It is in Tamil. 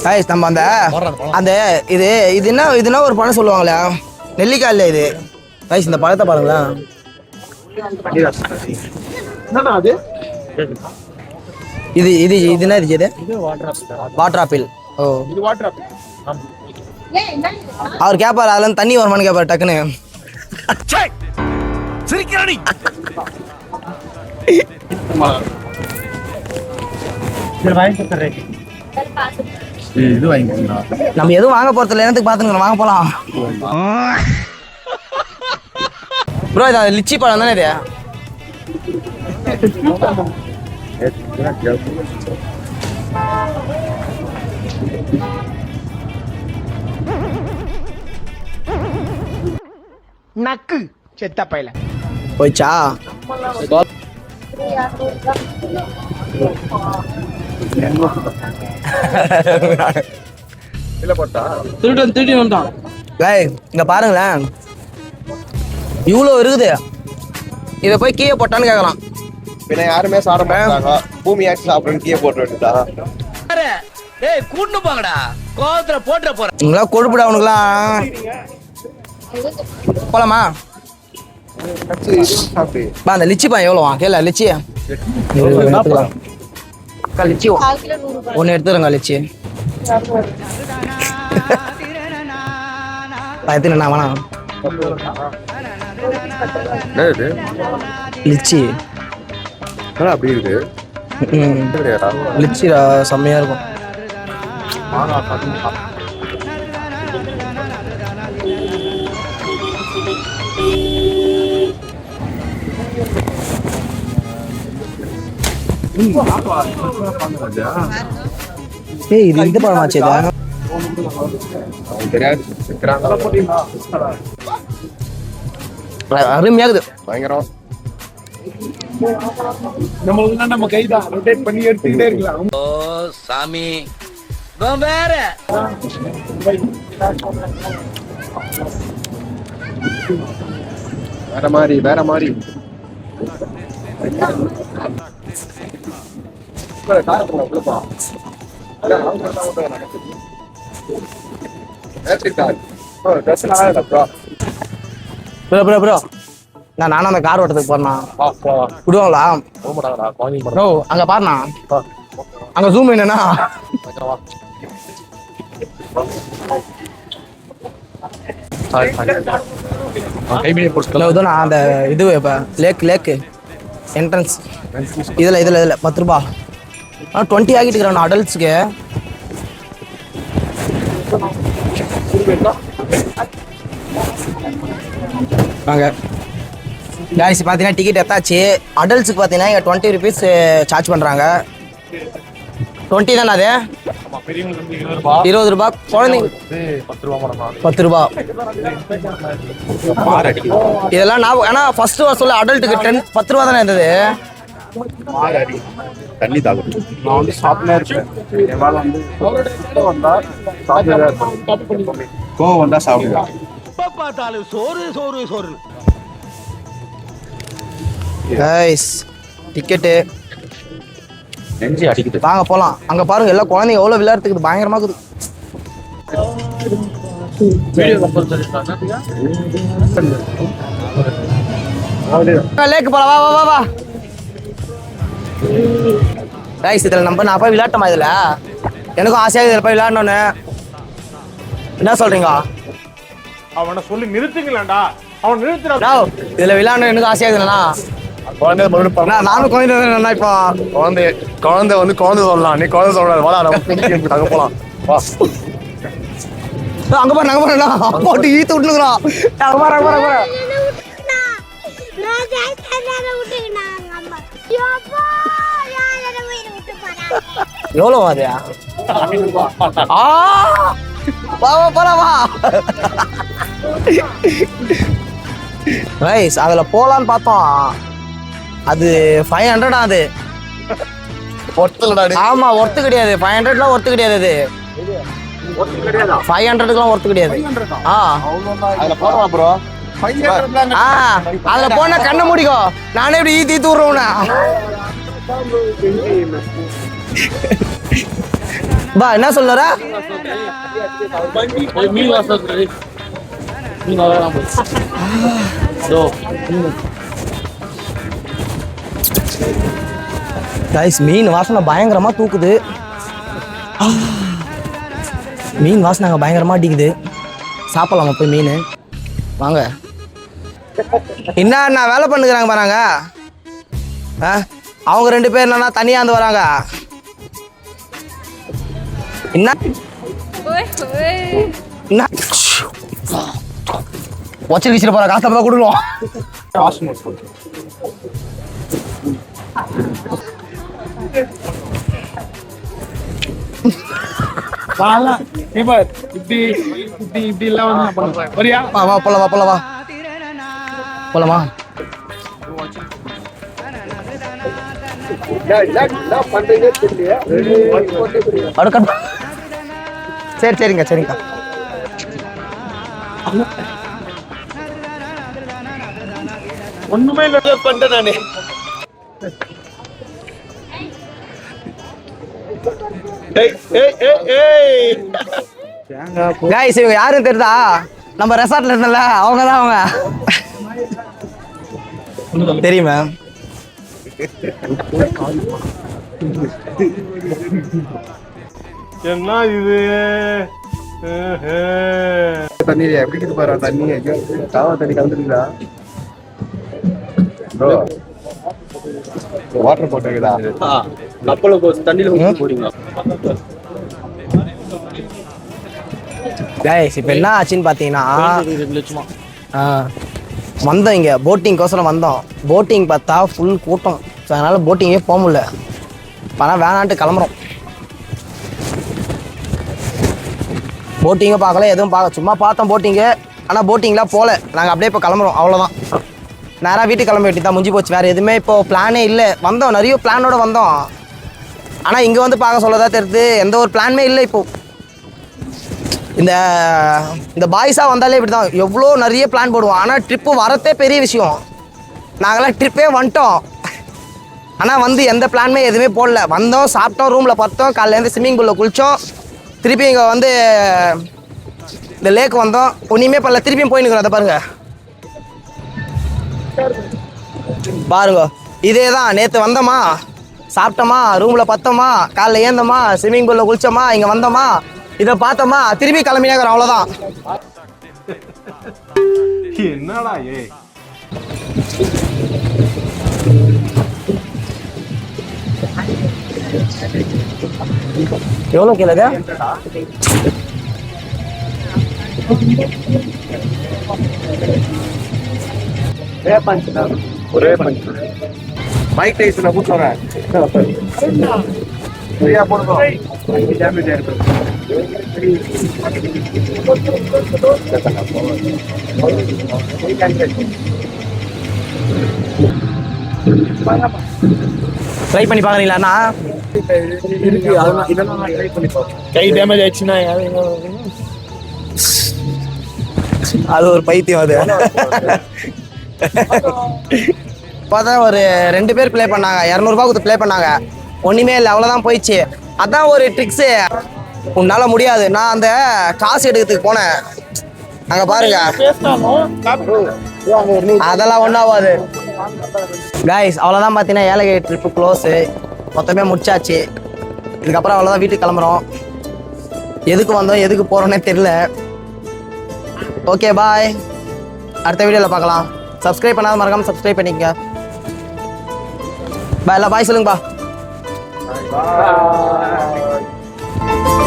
கைஸ் நம்ம அந்த அந்த இது இதுனா ஒரு பழம் சொல்லுவாங்களே நெல்லிக்காய் இல்லை இது கைஸ் இந்த பழத்தை பாருங்களேன் இது இது இதுனா இது வாட்டர் ஆப்பிள் ஓ இது வாட்டர் ஆப்பிள் அவர் கேட்பாரு அதுல இருந்து தண்ணி வருமானு கேட்பாரு டக்குன்னு சிரிக்கிறானி இது வாங்கிக்கலாம் நம்ம எதுவும் வாங்க போறதில்ல என்னத்துக்கு பாத்துங்க வாங்க போலாம் ப்ரோ இது லிச்சி பழம் தானே இது நக்கு செத்த பையல போய்ச்சா இல்ல போட்டா திருடி வந்தான் இங்க பாருங்களேன் இவ்வளோ இருக்குது இதை போய் கீழே போட்டான்னு கேட்கலாம் பின்ன யாருமே சாப்பிட மாட்டாங்க பூமி ஆச்சு சாப்பிடுன்னு கீழே போட்டு வேண்டியதா டேய் கூட்டு போங்கடா கோவத்துல போட்டுற போற இவங்களா கொழுப்புடா அவனுக்குலாம் போலாமா பா அந்த லிச்சி பா எவ்வளோவா கேள லிச்சி அக்கா லிச்சி ஒன்று எடுத்துருங்க லிச்சி எத்தனை வேணாம் லிச்சி அப்படி இருக்கு லிச்சி செம்மையா இருக்கும் ஏய் இது இந்த பழமாச்சு அருமையாகுது பயங்கரம் நம்ம கைதான் ரொட்டேட் பண்ணி எடுத்துக்கிட்டே இருக்கலாம் ஓ சாமி வேற வேற மாதிரி ப்ரோ நானும் அந்த கார் ஓட்டத்துக்கு போறேண்ணா விடுவாங்களா ப்ரோ அங்க பாருண்ணா அங்க ஜூம் என்னன்னா அந்த இது லேக்கு என்ட்ரன்ஸ் இதுல 10 ரூபா 20 ஆகிட்டு இருக்கிறான் அடல்ட்ஸுக்கு வாங்க காய்ஸ் பார்த்தீங்கன்னா டிக்கெட் எடுத்தாச்சு அடல்ட்ஸுக்கு பார்த்தீங்கன்னா இங்கே 20 ருபீஸ் சார்ஜ் பண்ணுறாங்க 20 தானே அது 20 ரூபா குழந்தைங்க 10 ரூபா இதெல்லாம் நான் ஆனால் ஃபர்ஸ்ட் சொல்ல அடல்ட்டுக்கு 10 ரூபா தானே இருந்தது தண்ணி தாகும் நான் வந்து சாப்பிட்டே இருப்பேன் என் வந்து கோவம் வந்தா சாப்பிடுவேன் பார்த்தாலும் சோறு கைஸ் டிக்கெட்டு நெஞ்சு அடிக்குது வாங்க போலாம் அங்க பாருங்க எல்லா குழந்தைங்க எவ்வளவு விளையாடுறதுக்கு பயங்கரமா இருக்குது லேக்கு போலாம் வா வா வா வா கைஸ் இதுல நான் போய் விளையாட்டமா இதுல எனக்கும் ஆசையாக இதுல போய் விளையாடணும்னு என்ன சொல்றீங்க அவனை சொல்லி நிறுத்துங்களேன்டா அவன் நிறுத்துறா இதுல விளையாடணும் எனக்கு ஆசையாகுதுண்ணா நானும் குழந்தை இப்போ குழந்தை வந்து குழந்தை சொல்லலாம் நீ குழந்தை சொல்லலாம் அங்க போலாம் வா அங்க பாருண்ணா போட்டு ஈத்து விட்டுனுக்குறான் அங்க பாரு எவ்வளோ அது வா ரைஸ் அதுல போலான்னு பார்த்தோம் அது 500 அது ஆமா ஒர்த்து கிடையாது 500லாம் ஒர்த்து கிடையாது அது 500க்குலாம் ஒர்த்து கிடையாது அதுல போறோம் ப்ரோ அதுல போனா கண்ணை மூடிக்கோ நானே இப்படி ஈத்து விடுறோம்னா பா என்ன சொல்லுற? மீன் வாசம் மீன் வரலாம் கைஸ் மீன் வாசனை பயங்கரமா தூக்குது. மீன் வாசனை அங்கே பயங்கரமா அடிக்குது. சாப்பிடலாமா போய் மீன்? வாங்க. என்ன வேலை பண்ணுகிறாங்க பாருங்க. அவங்க 2 பேர் என்னன்னா தனியா வந்து வராங்க. என்ன ஒச்சல் வீசிட்டு போற காசை தான் கொடுக்கணும். இப்படி எல்லாம் வந்து வரியா? வா போலவா போலமா. சரிங்க ஒண்ணுமே இல்ல பண்ணிட்டேன் நானு. கைஸ் இவங்க யாரும் தெரியுதா? நம்ம ரெசார்ட்ல இருந்தல அவங்க தான். அவங்க தெரியுமா? என்ன இது தண்ணி எப்படி இருக்கு பாரு. தண்ணி காவா தண்ணி கலந்துருக்குதா? வாட்டர் போட்டுருக்குதா? கப்பல தண்ணியில போறீங்களா? கைஸ் இப்போ என்ன ஆச்சுன்னு பார்த்தீங்கன்னா வந்தோம் இங்கே போட்டிங்கோசரம் வந்தோம். போட்டிங் பார்த்தா ஃபுல் கூட்டம். ஸோ அதனால் போட்டிங்கே போக முடியல. ஆனால் வேணான்ட்டு கிளம்புறோம். போட்டிங்கும் பார்க்கல, எதுவும் பார்க்க சும்மா பார்த்தோம் போட்டிங்கு. ஆனால் போட்டிங்லாம் போகல. நாங்கள் அப்படியே இப்போ கிளம்புறோம். அவ்வளோதான். நேராக வீட்டுக்கு கிளம்ப வேண்டி தான் முடிஞ்சு போச்சு. வேறு எதுவுமே இப்போது பிளானே இல்லை. வந்தோம், நிறைய பிளானோடு வந்தோம். ஆனால் இங்கே வந்து பார்க்க சொல்லதான் தெரியுது எந்த ஒரு பிளானுமே இல்லை. இப்போது இந்த பாய்ஸாக வந்தாலே இப்படி தான். எவ்வளோ நிறைய பிளான் போடுவோம். ஆனால் ட்ரிப்பு வரத்தே பெரிய விஷயம். நாங்களாம் ட்ரிப்பே வந்துட்டோம். ஆனால் வந்து எந்த பிளானுமே எதுவுமே போடல. வந்தோம், சாப்பிட்டோம், ரூமில் பார்த்தோம், காலையிலேருந்து ஸ்விம்மிங் பூலில் குளித்தோம். திருப்பி இங்கே வந்து இந்த லேக் வந்தோம். ஒன்றுமே பண்ணல. திருப்பியும் போயின்னுக்குறோம். அதை பாருங்க இதே தான். நேற்று வந்தோமா, சாப்பிட்டோமா, ரூமில் பார்த்தோமா, காலைல ஏந்தோமா, ஸ்விம்மிங் பூலில் குளித்தோமா, இங்கே வந்தோமா, இதை பார்த்தோமா, திருப்பி கிளம்பினாங்க. அவ்வளோதான். என்னடா எவ்வளோ கேளுங்க? ஒரே பஞ்ச் மைக் டைசனை கூப்பிட்டு சரியா போடுறோம். டேமேஜ் ஆயிருக்கு. ட்ரை பண்ணி பார்க்குறீங்களாண்ணா? கை டேமேஜ் ஆயிடுச்சுன்னா அது ஒரு பைத்தியம். அது இப்போதான் ஒரு 2 பேர் ப்ளே பண்ணாங்க. 200 ரூபா கொடுத்து ப்ளே பண்ணாங்க. ஒன்றுமே இல்லை, அவ்வளோதான் போயிடுச்சு. அதான் ஒரு ட்ரிக்ஸு. உன்னால் முடியாது. நான் அந்த காசு எடுக்கிறதுக்கு போனேன். அங்கே பாருங்க, அதெல்லாம் ஒன்றாகாது. கைஸ் அவ்வளோதான். பார்த்தீங்கன்னா ஏலகிரி ட்ரிப்பு க்ளோஸு. மொத்தமே முடிச்சாச்சு. இதுக்கப்புறம் அவ்வளோதான், வீட்டுக்கு கிளம்புறோம். எதுக்கு வந்தோம் எதுக்கு போகிறோன்னே தெரியல. Okay bye. அடுத்த வீடியோவில் பார்க்கலாம். சப்ஸ்கிரைப் பண்ணாத மறக்காமல் சப்ஸ்கிரைப் பண்ணிக்கங்க. பாய். எல்லாம் பாய் சொல்லுங்கப்பா. Bye.